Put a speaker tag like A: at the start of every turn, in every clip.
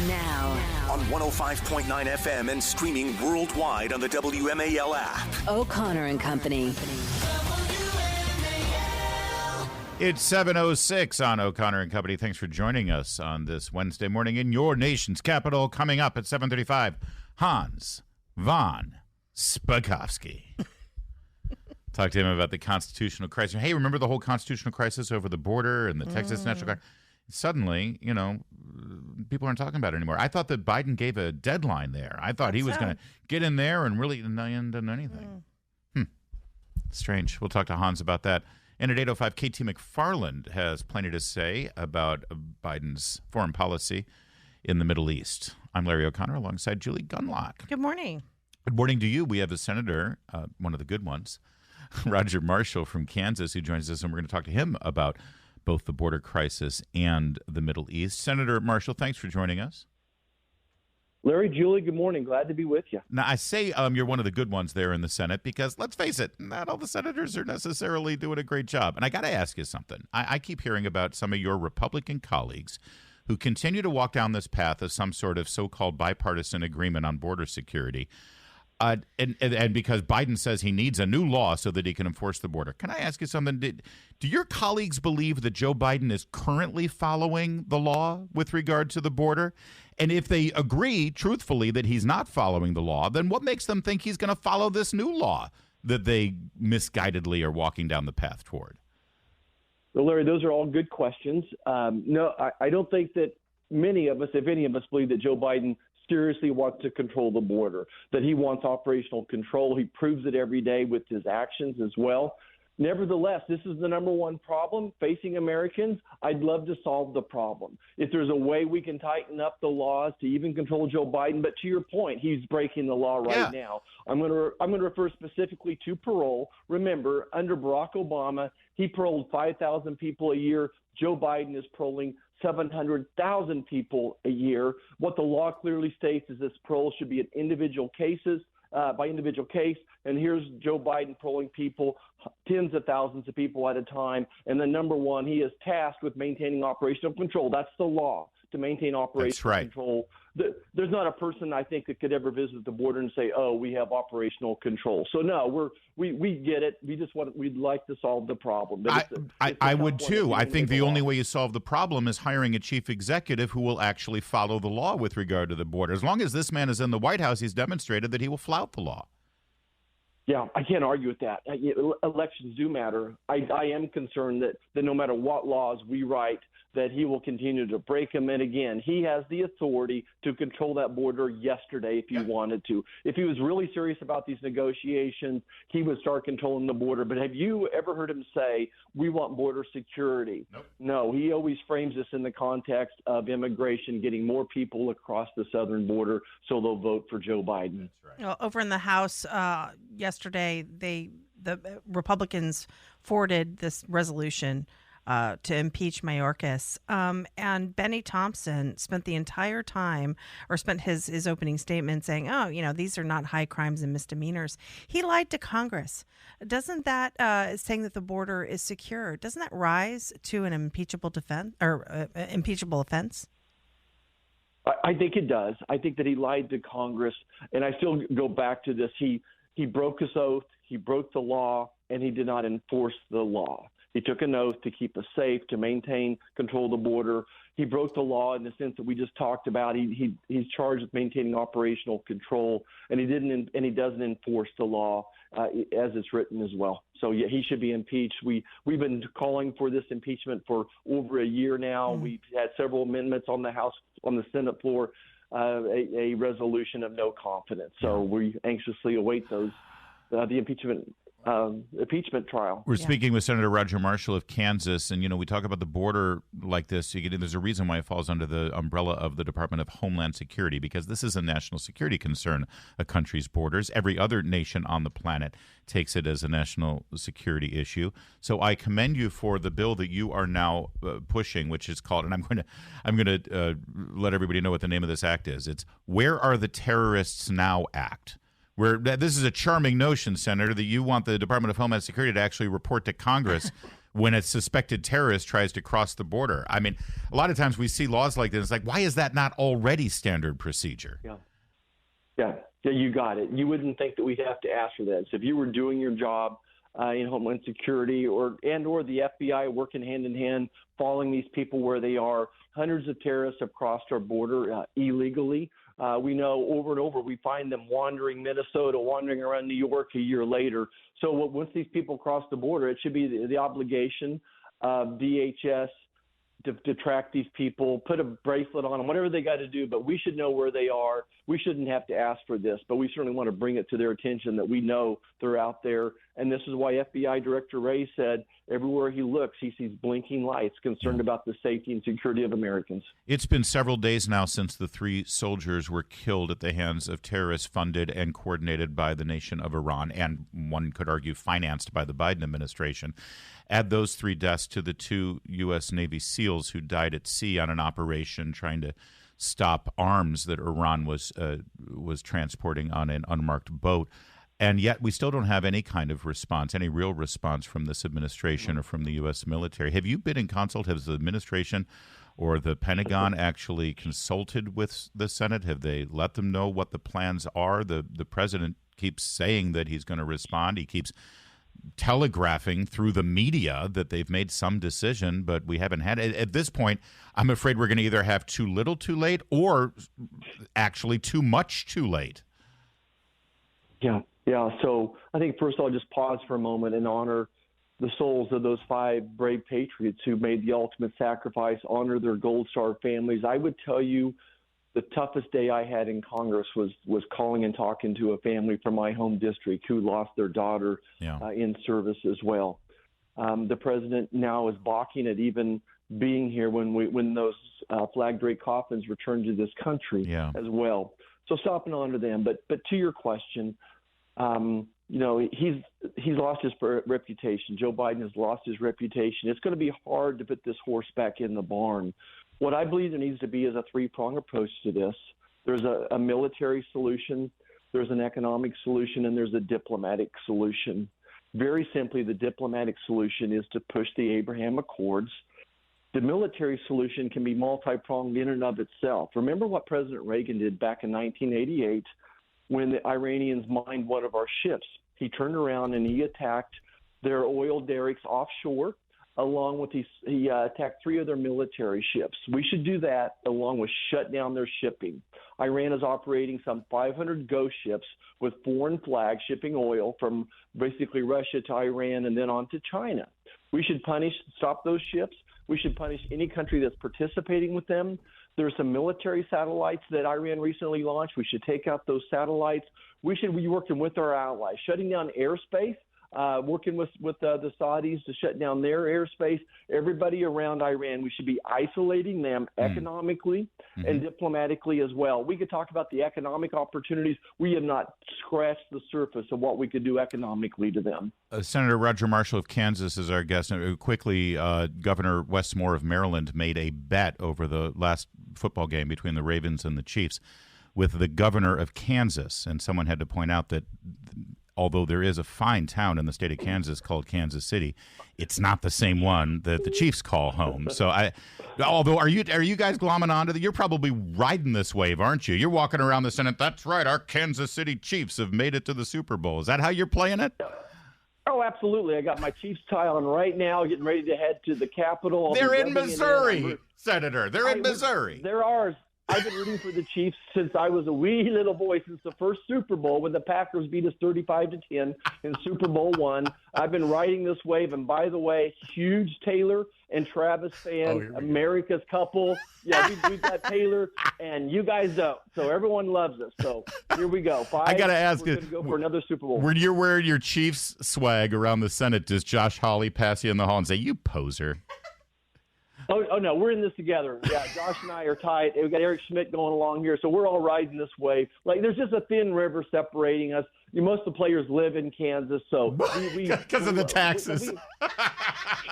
A: Now.
B: On 105.9 FM and streaming worldwide on the WMAL app.
A: O'Connor and Company.
C: It's 7:06 on O'Connor and Company. Thanks for joining us on this Wednesday morning in your nation's capital. Coming up at 7:35, Hans von Spakovsky. Talk to him about the constitutional crisis. Hey, remember the whole constitutional crisis over the border and the Texas National Guard? Suddenly, people aren't talking about it anymore. I thought that Biden gave a deadline there. I thought he was going to get in there and really not done anything. Strange. We'll talk to Hans about that. And at 8:05, KT McFarland has plenty to say about Biden's foreign policy in the Middle East. I'm Larry O'Connor alongside Julie Gunlock.
D: Good morning.
C: Good morning to you. We have a senator, one of the good ones, Roger Marshall from Kansas, who joins us, and we're going to talk to him about both the border crisis and the Middle East. Senator Marshall, thanks for joining us.
E: Larry, Julie, good morning. Glad to be with you.
C: Now, I say you're one of the good ones there in the Senate because, let's face it, not all the senators are necessarily doing a great job. And I got to ask you something. I keep hearing about some of your Republican colleagues who continue to walk down this path of some sort of so-called bipartisan agreement on border security. And because Biden says he needs a new law so that he can enforce the border. Can I ask you something? Do your colleagues believe that Joe Biden is currently following the law with regard to the border? And if they agree, truthfully, that he's not following the law, then what makes them think he's going to follow this new law that they misguidedly are walking down the path toward?
E: Well, Larry, those are all good questions. No, I don't think that many of us, if any of us, believe that Joe Biden seriously wants to control the border, that he wants operational control. He proves it every day with his actions as well. Nevertheless, this is the number one problem facing Americans. I'd love to solve the problem. If there's a way we can tighten up the laws to even control Joe Biden, but to your point, he's breaking the law right now. I'm going to refer specifically to parole. Remember, under Barack Obama, he paroled 5,000 people a year. Joe Biden is paroling 700,000 people a year. What the law clearly states is this parole should be an individual cases, by individual case. And here's Joe Biden paroling people, tens of thousands of people at a time. And then number one, he is tasked with maintaining operational control. That's the law, to maintain operational control. There's not a person, I think, that could ever visit the border and say, oh, we have operational control. So no, we get it. We'd like to solve the problem. But
C: I would too. I think the only way you solve the problem is hiring a chief executive who will actually follow the law with regard to the border. As long as this man is in the White House, he's demonstrated that he will flout the law.
E: Yeah, I can't argue with that. Elections do matter. I am concerned that no matter what laws we write, that he will continue to break them. And again, he has the authority to control that border yesterday if he wanted to. If he was really serious about these negotiations, he would start controlling the border. But have you ever heard him say, we want border security?
C: Nope.
E: No, he always frames this in the context of immigration, getting more people across the southern border so they'll vote for Joe Biden.
C: That's right.
D: Over in the House yesterday, the Republicans forwarded this resolution to impeach Mayorkas. And Benny Thompson spent the entire time, or spent his opening statement saying, these are not high crimes and misdemeanors. He lied to Congress. Doesn't that, saying that the border is secure, doesn't that rise to an impeachable offense?
E: I think it does. I think that he lied to Congress. And I still go back to this. He broke his oath, he broke the law, and he did not enforce the law. He took an oath to keep us safe, to maintain control of the border. He broke the law in the sense that we just talked about. He's charged with maintaining operational control, and he doesn't enforce the law as it's written as well. So yeah, he should be impeached. We've been calling for this impeachment for over a year now. We've had several amendments on the Senate floor, a resolution of no confidence. So we anxiously await the impeachment trial.
C: We're speaking with Senator Roger Marshall of Kansas, and we talk about the border like this. There's a reason why it falls under the umbrella of the Department of Homeland Security, because this is a national security concern, a country's borders. Every other nation on the planet takes it as a national security issue. So I commend you for the bill that you are now pushing, which is called, and I'm going to let everybody know what the name of this act is. It's Where Are the Terrorists Now Act. This is a charming notion, Senator, that you want the Department of Homeland Security to actually report to Congress when a suspected terrorist tries to cross the border. I mean, a lot of times we see laws like this. It's like, why is that not already standard procedure?
E: Yeah, you got it. You wouldn't think that we'd have to ask for that. So if you were doing your job in Homeland Security or the FBI working hand in hand, following these people where they are, hundreds of terrorists have crossed our border illegally. We know over and over we find them wandering Minnesota, wandering around New York a year later. So once these people cross the border, it should be the obligation of DHS to track these people, put a bracelet on them, whatever they got to do. But we should know where they are. We shouldn't have to ask for this, but we certainly want to bring it to their attention that we know they're out there. And this is why FBI Director Wray said everywhere he looks, he sees blinking lights, concerned about the safety and security of Americans.
C: It's been several days now since the 3 soldiers were killed at the hands of terrorists funded and coordinated by the nation of Iran, and one could argue financed by the Biden administration. Add those 3 deaths to the 2 U.S. Navy SEALs who died at sea on an operation trying to stop arms that Iran was transporting on an unmarked boat. And yet we still don't have any kind of response, any real response from this administration or from the U.S. military. Have you been in consult? Has the administration or the Pentagon actually consulted with the Senate? Have they let them know what the plans are? The president keeps saying that he's going to respond. He keeps telegraphing through the media that they've made some decision, but we haven't had it. At this point, I'm afraid we're going to either have too little too late or actually too much too late.
E: Yeah. So I think first I'll just pause for a moment and honor the souls of those 5 brave patriots who made the ultimate sacrifice, honor their Gold Star families. I would tell you the toughest day I had in Congress was calling and talking to a family from my home district who lost their daughter in service as well. The president now is balking at even being here when those flag draped coffins return to this country as well. So stop and honor them. But to your question, he's lost his reputation. Joe Biden has lost his reputation. It's going to be hard to put this horse back in the barn. What I believe there needs to be is a 3-pronged approach to this. There's a military solution, there's an economic solution, and there's a diplomatic solution. Very simply, the diplomatic solution is to push the Abraham Accords. The military solution can be multi-pronged in and of itself. Remember what President Reagan did back in 1988 when the Iranians mined one of our ships. He turned around and he attacked their oil derricks offshore, along with he attacked 3 of their military ships. We should do that along with shut down their shipping. Iran is operating some 500 ghost ships with foreign flags shipping oil from basically Russia to Iran and then on to China. We should stop those ships. We should punish any country that's participating with them. There are some military satellites that Iran recently launched. We should take out those satellites. We should be working with our allies, shutting down airspace, working with the Saudis to shut down their airspace. Everybody around Iran, we should be isolating them economically and diplomatically as well. We could talk about the economic opportunities. We have not scratched the surface of what we could do economically to them.
C: Senator Roger Marshall of Kansas is our guest. Quickly, Governor Westmore of Maryland made a bet over the last football game between the Ravens and the Chiefs with the governor of Kansas, and someone had to point out that although there is a fine town in the state of Kansas called Kansas City, it's not the same one that the Chiefs call home. So although are you guys glomming onto that? You're probably riding this wave, aren't you? You're walking around the Senate. That's right. Our Kansas City Chiefs have made it to the Super Bowl. Is that how you're playing it?
E: Oh, absolutely. I got my Chiefs tie on right now, getting ready to head to the Capitol.
C: They're in Missouri, Senator. They're in Missouri.
E: They're ours. I've been rooting for the Chiefs since I was a wee little boy, since the first Super Bowl when the Packers beat us 35-10 in Super Bowl I. I've been riding this wave, and by the way, huge Taylor and Travis fan, America's couple. Yeah, we got Taylor, and you guys don't. So everyone loves us. So here we go.
C: I got to ask
E: you, we're going to go for another Super Bowl.
C: When you're wearing your Chiefs swag around the Senate, does Josh Hawley pass you in the hall and say, "You poser"?
E: Oh no, we're in this together. Yeah, Josh and I are tight. We've got Eric Schmidt going along here, so we're all riding this wave. Like, there's just a thin river separating us. Most of the players live in Kansas, so
C: because of the taxes.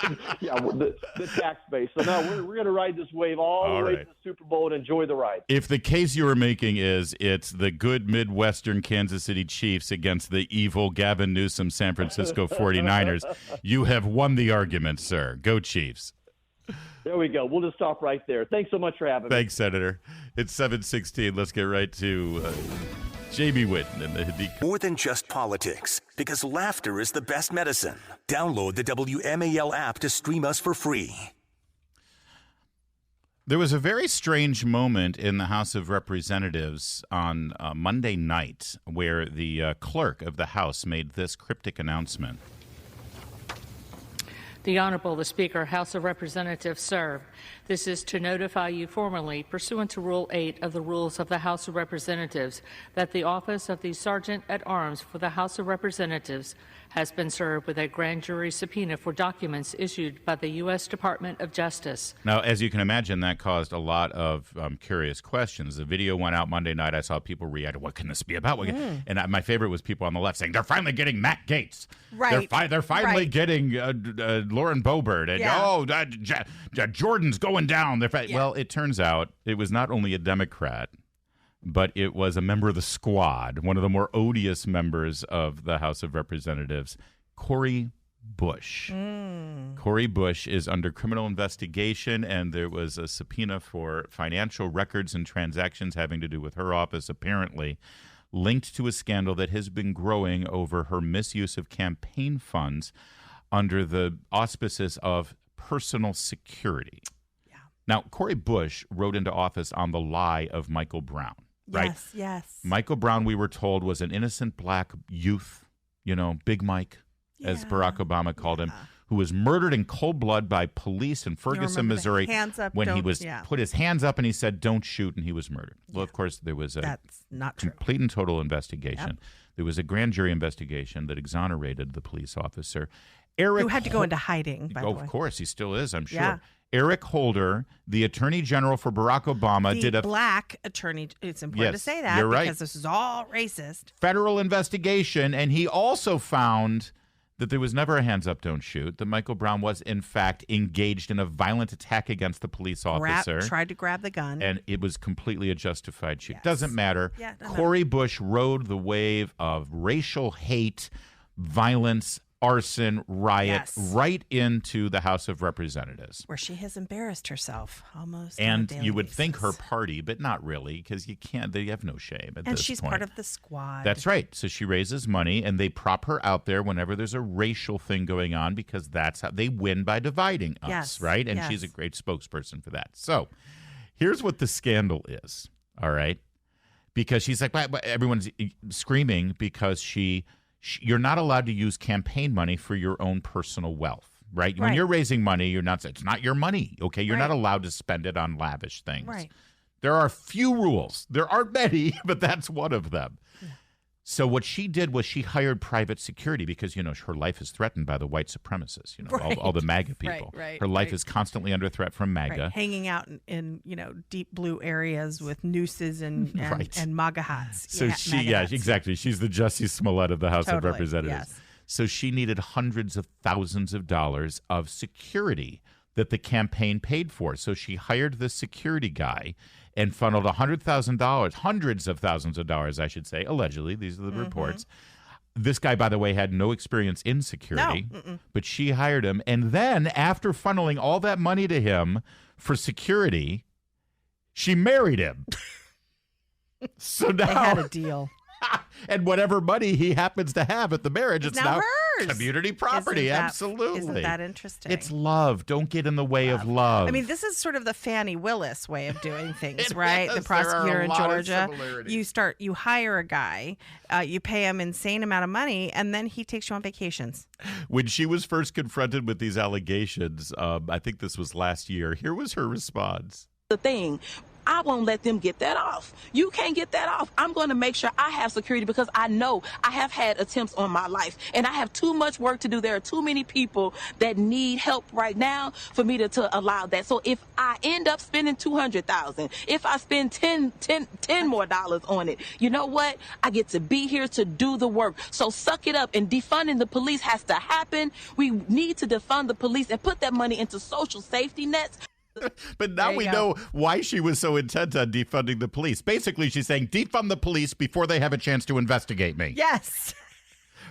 E: The tax base. So no, we're going to ride this wave all the way to the Super Bowl and enjoy the ride.
C: If the case you were making is it's the good Midwestern Kansas City Chiefs against the evil Gavin Newsom San Francisco 49ers, you have won the argument, sir. Go Chiefs.
E: There we go. We'll just stop right there. Thanks so much for having me.
C: Thanks, Senator. It's 7:16. Let's get right to Jamie Whitten and the
B: More than just politics, because laughter is the best medicine. Download the WMAL app to stream us for free.
C: There was a very strange moment in the House of Representatives on Monday night where the clerk of the House made this cryptic announcement.
A: The Honorable the Speaker, House of Representatives, sir. This is to notify you formally, pursuant to Rule 8 of the Rules of the House of Representatives, that the office of the Sergeant at Arms for the House of Representatives has been served with a grand jury subpoena for documents issued by the U.S. Department of Justice.
C: Now, as you can imagine, that caused a lot of curious questions. The video went out Monday night. I saw people react, what can this be about? And my favorite was people on the left saying, they're finally getting Matt Gaetz.
D: Right.
C: They're finally getting Lauren Boebert. And, Jordan's going down. Well, it turns out it was not only a Democrat, but it was a member of the squad, one of the more odious members of the House of Representatives, Cori Bush. Cori Bush is under criminal investigation, and there was a subpoena for financial records and transactions having to do with her office, apparently linked to a scandal that has been growing over her misuse of campaign funds under the auspices of personal security. Yeah. Now, Cori Bush rode into office on the lie of Michael Brown. Right?
D: Yes.
C: Michael Brown, we were told, was an innocent black youth, Big Mike, as Barack Obama called him, who was murdered in cold blood by police in Ferguson, Missouri, when he was put his hands up and he said, don't shoot, and he was murdered. Well, of course, there was a complete and total investigation. Yep. There was a grand jury investigation that exonerated the police officer.
D: Who had to go into hiding, by the way.
C: Of course, he still is, I'm sure.
D: Yeah.
C: Eric Holder, the Attorney General for Barack Obama, did a
D: black attorney. It's important to say that
C: you're right,
D: because this is all racist.
C: Federal investigation, and he also found that there was never a hands up, don't shoot. That Michael Brown was in fact engaged in a violent attack against the police officer.
D: Tried to grab the gun,
C: and it was completely a justified shoot. Doesn't matter.
D: Yeah,
C: Cori Bush rode the wave of racial hate, violence, arson, riot right into the House of Representatives,
D: where she has embarrassed herself almost.
C: And you would think her party, but not really, because you can't. They have no shame at this point.
D: And she's part of the squad.
C: That's right. So she raises money, and they prop her out there whenever there's a racial thing going on, because that's how they win, by dividing us, right? And she's a great spokesperson for that. So here's what the scandal is. All right, because she's like, everyone's screaming because you're not allowed to use campaign money for your own personal wealth, right? When you're raising money, it's not your money, okay? You're not allowed to spend it on lavish things.
D: Right.
C: There are few rules. There aren't many, but that's one of them. Yeah. So what she did was she hired private security because, her life is threatened by the white supremacists, all the MAGA people. Her life is constantly under threat from MAGA.
D: Right. Hanging out in deep blue areas with nooses and MAGA hats.
C: So exactly. She's the Jussie Smollett of the House of Representatives. Yes. So she needed hundreds of thousands of dollars of security that the campaign paid for. So she hired the security guy and funneled $100,000, hundreds of thousands of dollars, I should say, allegedly. These are the reports. This guy, by the way, had no experience in security, but she hired him. And then after funneling all that money to him for security, she married him. So now
D: they had a deal.
C: And whatever money he happens to have at the marriage, it's now
D: hers.
C: Community property. Absolutely.
D: Isn't that interesting?
C: It's love. Don't get in the way of love.
D: I mean, this is sort of the Fannie Willis way of doing things, right? The prosecutor in Georgia. You hire a guy, you pay him insane amount of money, and then he takes you on vacations.
C: When she was first confronted with these allegations, I think this was last year, here was her response.
F: The thing. I won't let them get that off. You can't get that off. I'm going to make sure I have security because I know I have had attempts on my life and I have too much work to do. There are too many people that need help right now for me to allow that. So if I end up spending $200,000, if I spend $10 more on it, you know what? I get to be here to do the work. So suck it up, and defunding the police has to happen. We need to defund the police and put that money into social safety nets.
C: But now we know why she was so intent on defunding the police. Basically, she's saying defund the police before they have a chance to investigate me.
D: Yes.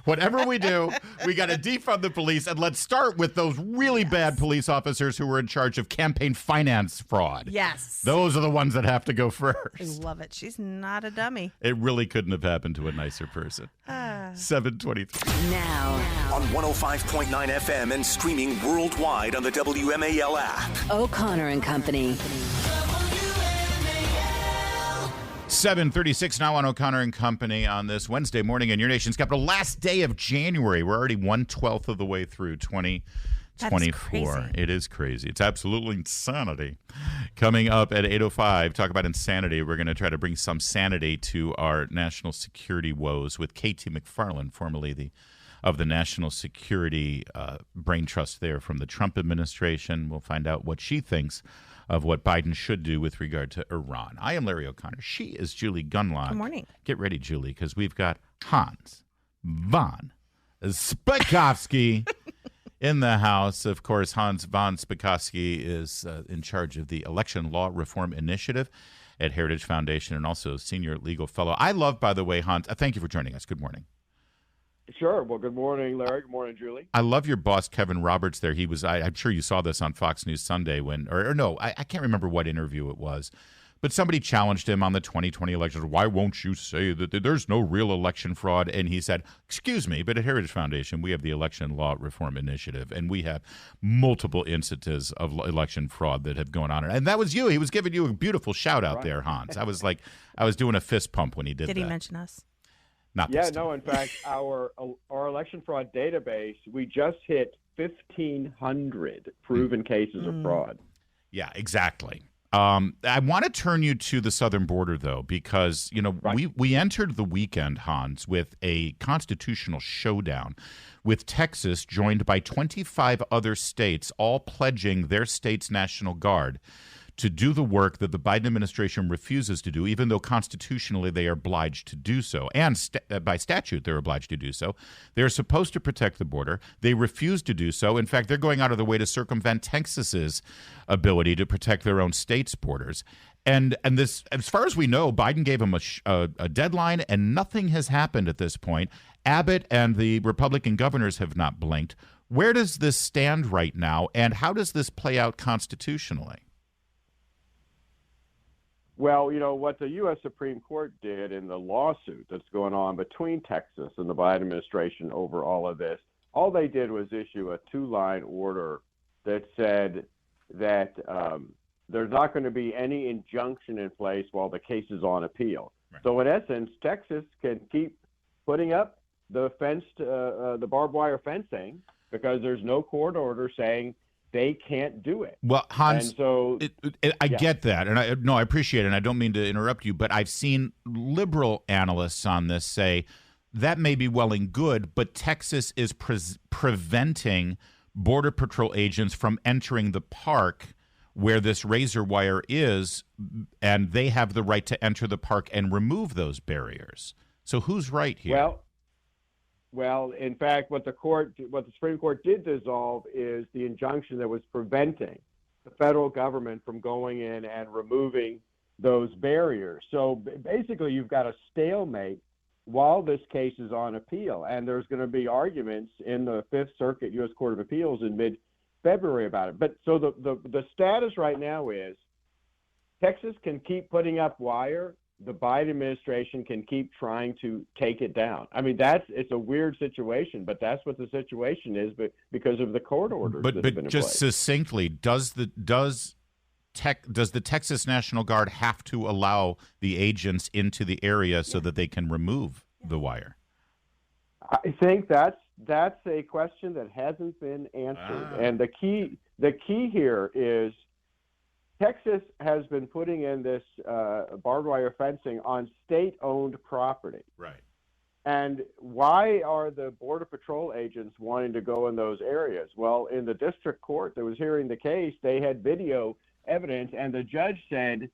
C: Whatever we do, we got to defund the police, and let's start with those really bad police officers who were in charge of campaign finance fraud.
D: Yes.
C: Those are the ones that have to go
D: I
C: first.
D: love it. She's not a dummy.
C: It really couldn't have happened to a nicer person. 7:23.
G: Now
B: On 105.9 FM and streaming worldwide on the WMAL app.
G: O'Connor and Company.
C: 7:36 now on O'Connor and Company on this Wednesday morning in your nation's capital. Last day of January. We're already 1/12 of the way through 2024. It is crazy. It's absolutely insanity. Coming up at 8:05, talk about insanity. We're going to try to bring some sanity to our national security woes with Katie McFarland, formerly of the National Security Brain Trust there from the Trump administration. We'll find out what she thinks of what Biden should do with regard to Iran. I am Larry O'Connor. She is Julie Gunlock.
D: Good morning.
C: Get ready, Julie, because we've got Hans von Spakovsky in the house. Of course, Hans von Spakovsky is in charge of the Election Law Reform Initiative at Heritage Foundation and also senior legal fellow. I love, by the way, Hans, thank you for joining us. Good morning.
E: Sure. Well, good morning, Larry. Good morning, Julie.
C: I love your boss, Kevin Roberts, there. He was, I'm sure you saw this on Fox News Sunday when, or no, I can't remember what interview it was, but somebody challenged him on the 2020 election. Why won't you say that there's no real election fraud? And he said, excuse me, but at Heritage Foundation, we have the Election Law Reform Initiative, and we have multiple instances of election fraud that have gone on. And that was you. He was giving you a beautiful shout out there, Hans. I was like, I was doing a fist pump when he did that.
D: Did he mention us?
C: Not
E: Yeah,
C: this time.
E: no, in fact, our election fraud database, we just hit 1,500 proven cases of fraud.
C: Yeah, exactly. I want to turn you to the southern border, though, because, you know, we entered the weekend, Hans, with a constitutional showdown with Texas joined by 25 other states, all pledging their state's National Guard to do the work that the Biden administration refuses to do, even though constitutionally they are obliged to do so. And by statute, they're obliged to do so. They're supposed to protect the border. They refuse to do so. In fact, they're going out of their way to circumvent Texas's ability to protect their own state's borders. And this, as far as we know, Biden gave them a deadline, and nothing has happened at this point. Abbott and the Republican governors have not blinked. Where does this stand right now, and how does this play out constitutionally?
E: Well, you know, what the U.S. Supreme Court did in the lawsuit that's going on between Texas and the Biden administration over all of this, all they did was issue a two-line order that said that there's not going to be any injunction in place while the case is on appeal. Right. So in essence, Texas can keep putting up the the barbed wire fencing because there's no court order saying they can't do it.
C: Well, Hans,
E: and so,
C: I get that, and I appreciate it, and I don't mean to interrupt you, but I've seen liberal analysts on this say that may be well and good, but Texas is preventing Border Patrol agents from entering the park where this razor wire is, and they have the right to enter the park and remove those barriers. So who's right here?
E: Well, in fact, what the Supreme Court did dissolve is the injunction that was preventing the federal government from going in and removing those barriers. So basically, you've got a stalemate while this case is on appeal, and there's going to be arguments in the Fifth Circuit U.S. Court of Appeals in mid-February about it. But so the status right now is Texas can keep putting up wire. The Biden administration can keep trying to take it down. I mean, it's a weird situation, but that's what the situation is, but because of the court orders.
C: But just succinctly, does the Texas National Guard have to allow the agents into the area so that they can remove the wire?
E: I think that's a question that hasn't been answered, and the key here is
G: Texas has been putting in this barbed wire fencing on state-owned property.
C: Right.
G: And why are the Border Patrol agents wanting to go in those areas? Well, in the district court that was hearing the case, they had video evidence, and the judge said,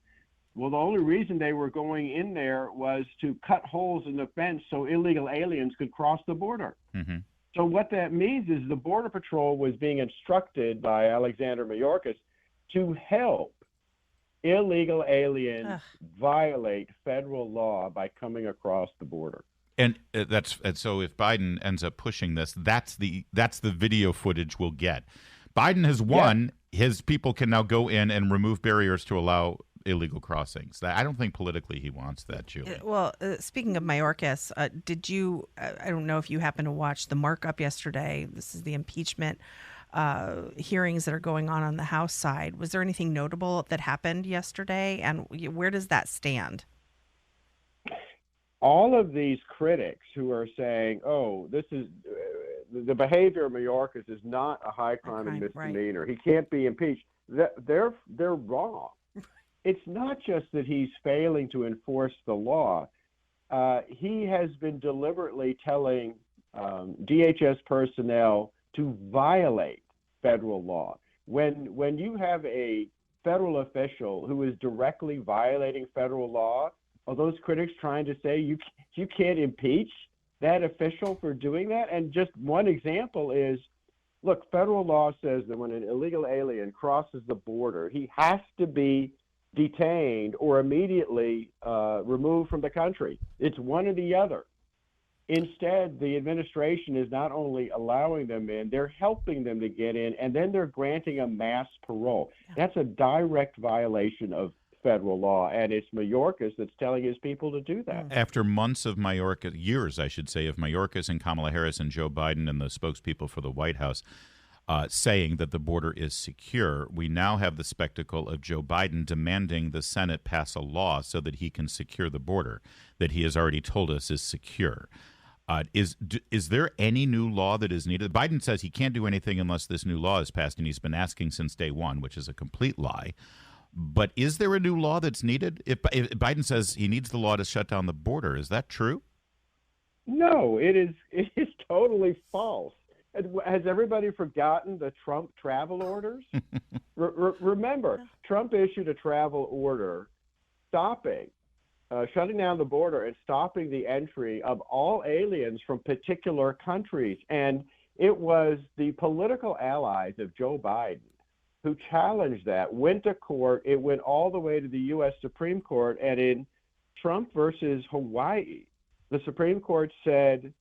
G: well, the only reason they were going in there was to cut holes in the fence so illegal aliens could cross the border.
C: Mm-hmm.
G: So what that means is the Border Patrol was being instructed by Alexander Mayorkas to help illegal aliens violate federal law by coming across the border.
C: And so if Biden ends up pushing this, that's the video footage we'll get. Biden has won. Yeah. His people can now go in and remove barriers to allow illegal crossings. I don't think politically he wants that, Julie.
D: Well, speaking of Mayorkas, did you, I don't know if you happened to watch the markup yesterday. This is the impeachment hearings that are going on the House side. Was there anything notable that happened yesterday? And where does that stand?
G: All of these critics who are saying, oh, this is the behavior of Mayorkas is not a high crime and misdemeanor. Right. He can't be impeached. They're wrong. It's not just that he's failing to enforce the law. He has been deliberately telling DHS personnel to violate federal law. When you have a federal official who is directly violating federal law, are those critics trying to say you can't impeach that official for doing that? And just one example is, look, federal law says that when an illegal alien crosses the border, he has to be detained or immediately removed from the country. It's one or the other. Instead, the administration is not only allowing them in, they're helping them to get in, and then they're granting a mass parole. That's a direct violation of federal law, and it's Mayorkas that's telling his people to do that.
C: After months of Mayorkas, years, I should say, of Mayorkas and Kamala Harris and Joe Biden and the spokespeople for the White House saying that the border is secure, we now have the spectacle of Joe Biden demanding the Senate pass a law so that he can secure the border that he has already told us is secure. Is there any new law that is needed? Biden says he can't do anything unless this new law is passed, and he's been asking since day one, which is a complete lie. But is there a new law that's needed? If Biden says he needs the law to shut down the border, is that true?
G: No, it is totally false. Has everybody forgotten the Trump travel orders? Remember, Trump issued a travel order stopping, shutting down the border and stopping the entry of all aliens from particular countries. And it was the political allies of Joe Biden who challenged that, went to court. It went all the way to the U.S. Supreme Court. And in Trump versus Hawaii, the Supreme Court said,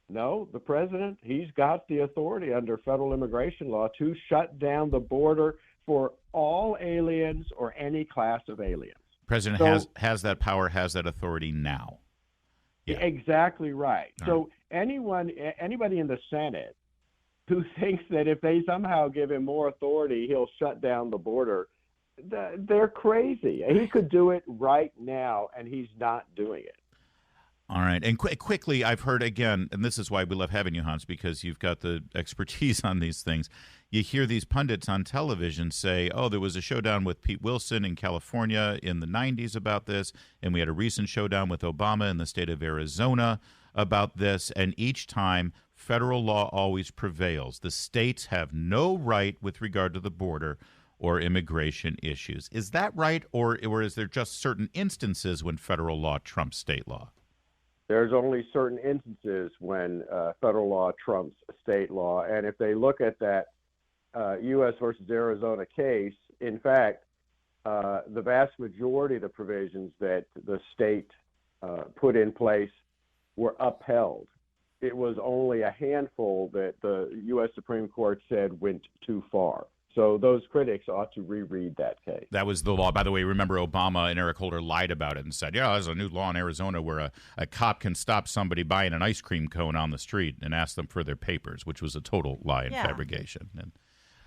G: no, the president, he's got the authority under federal immigration law to shut down the border for all aliens or any class of aliens.
C: President has that power, has that authority now.
G: Yeah. Exactly right.
C: All
G: so anybody in the Senate who thinks that if they somehow give him more authority, he'll shut down the border, they're crazy. He could do it right now, and he's not doing it.
C: All right. And quickly, I've heard again, and this is why we love having you, Hans, because you've got the expertise on these things. You hear these pundits on television say, oh, there was a showdown with Pete Wilson in California in the 90s about this, and we had a recent showdown with Obama in the state of Arizona about this, and each time federal law always prevails. The states have no right with regard to the border or immigration issues. Is that right, or is there just certain instances when federal law trumps state law?
G: There's only certain instances when federal law trumps state law. And if they look at that U.S. versus Arizona case, in fact, the vast majority of the provisions that the state put in place were upheld. It was only a handful that the U.S. Supreme Court said went too far. So those critics ought to reread that case.
C: That was the law. By the way, remember Obama and Eric Holder lied about it and said, yeah, there's a new law in Arizona where a cop can stop somebody buying an ice cream cone on the street and ask them for their papers, which was a total lie and fabrication.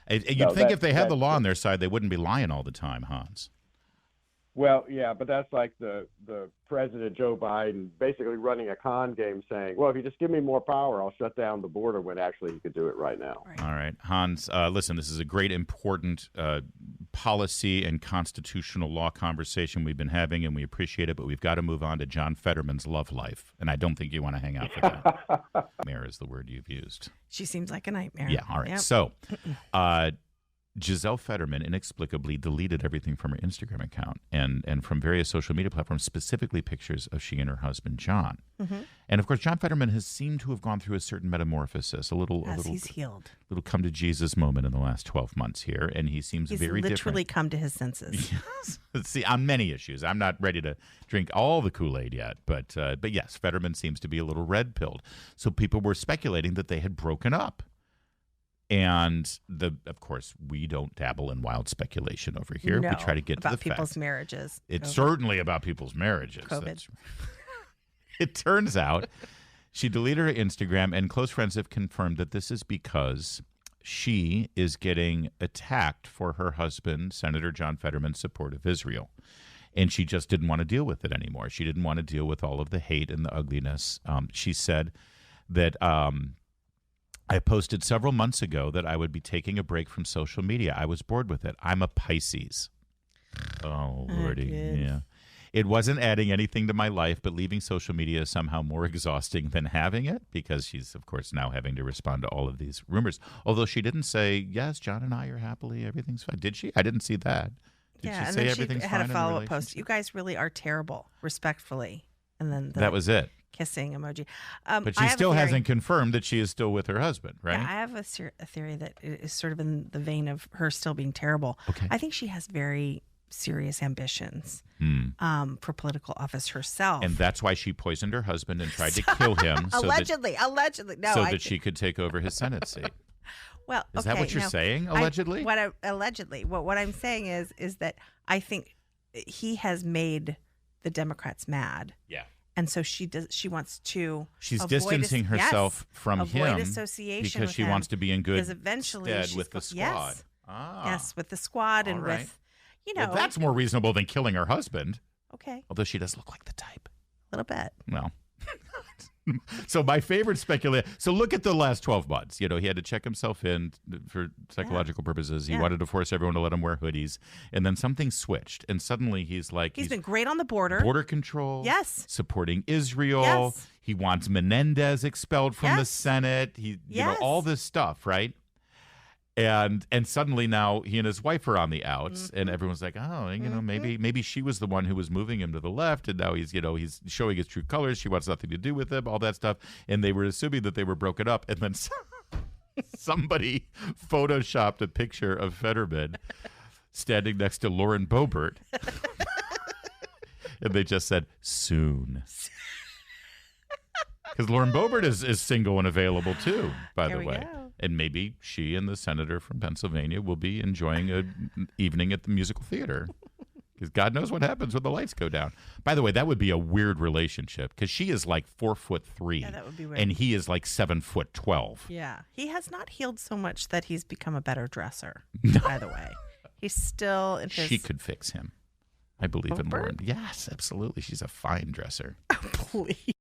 C: And you'd think if they had the law on their side, they wouldn't be lying all the time, Hans.
G: Well, yeah, but that's like the President Joe Biden basically running a con game saying, well, if you just give me more power, I'll shut down the border, when actually he could do it right now.
C: All right. Hans, listen, this is a great, important policy and constitutional law conversation we've been having, and we appreciate it, but we've got to move on to John Fetterman's love life. And I don't think you want to hang out for that. Nightmare is the word you've used.
D: She seems like a nightmare.
C: Yeah, all right.
D: Yep.
C: So Giselle Fetterman inexplicably deleted everything from her Instagram account and from various social media platforms, specifically pictures of she and her husband, John. Mm-hmm. And, of course, John Fetterman has seemed to have gone through a certain metamorphosis, a little
D: he's healed.
C: Little come to Jesus moment in the last 12 months here, and he seems very different. He's
D: literally come to his senses.
C: Yes. See, on many issues. I'm not ready to drink all the Kool-Aid yet, but yes, Fetterman seems to be a little red-pilled. So people were speculating that they had broken up. And of course, we don't dabble in wild speculation over here.
D: No,
C: we try to get to the
D: about people's
C: facts.
D: Marriages.
C: It's certainly about people's marriages.
D: COVID.
C: It turns out she deleted her Instagram, and close friends have confirmed that this is because she is getting attacked for her husband, Senator John Fetterman's support of Israel. And she just didn't want to deal with it anymore. She didn't want to deal with all of the hate and the ugliness. She said that I posted several months ago that I would be taking a break from social media. I was bored with it. I'm a Pisces. Oh, Lordy. Yeah. It wasn't adding anything to my life, but leaving social media is somehow more exhausting than having it, because she's, of course, now having to respond to all of these rumors. Although she didn't say, yes, John and I are happily, everything's fine. Did she? I didn't see that. Did she say everything's fine?
D: Had a follow-up post. You guys really are terrible, respectfully. And then
C: that was it.
D: Kissing emoji.
C: But she still hasn't confirmed that she is still with her husband, right?
D: Yeah, I have a theory that is sort of in the vein of her still being terrible.
C: Okay.
D: I think she has very serious ambitions for political office herself.
C: And that's why she poisoned her husband and tried to kill him.
D: Allegedly. No,
C: so that she could take over his Senate seat.
D: Well,
C: is that what you're saying, allegedly?
D: Allegedly. What I'm saying is that I think he has made the Democrats mad.
C: Yeah.
D: And so she wants to.
C: She's distancing herself from him
D: association
C: because she wants to be in good
D: stead
C: with the squad.
D: Yes, yes, with the squad and
C: right.
D: with, you know.
C: Well, that's more reasonable than killing her husband.
D: Okay.
C: Although she does look like the type.
D: A little bit.
C: Well. So my favorite speculation. So look at the last 12 months. You know, he had to check himself in for psychological purposes. He wanted to force everyone to let him wear hoodies. And then something switched. And suddenly he's like...
D: He's been great on the border.
C: Border control.
D: Yes.
C: Supporting Israel.
D: Yes.
C: He wants Menendez expelled from the Senate. You know, all this stuff, right? And suddenly now he and his wife are on the outs, and everyone's like, oh, you know, maybe she was the one who was moving him to the left, and now he's showing his true colors. She wants nothing to do with him, all that stuff. And they were assuming that they were broken up, and then somebody photoshopped a picture of Fetterman standing next to Lauren Boebert, and they just said, soon. Because Lauren Boebert is single and available too, by the way.
D: Go.
C: And maybe she and the senator from Pennsylvania will be enjoying an evening at the musical theater. Because God knows what happens when the lights go down. By the way, that would be a weird relationship, because she is like 4'3".
D: Yeah, that would be weird.
C: And he is like 7'12".
D: Yeah. He has not healed so much that he's become a better dresser, by the way. He's still in his...
C: She could fix him. I believe in Lauren. Yes, absolutely. She's a fine dresser.
D: Please.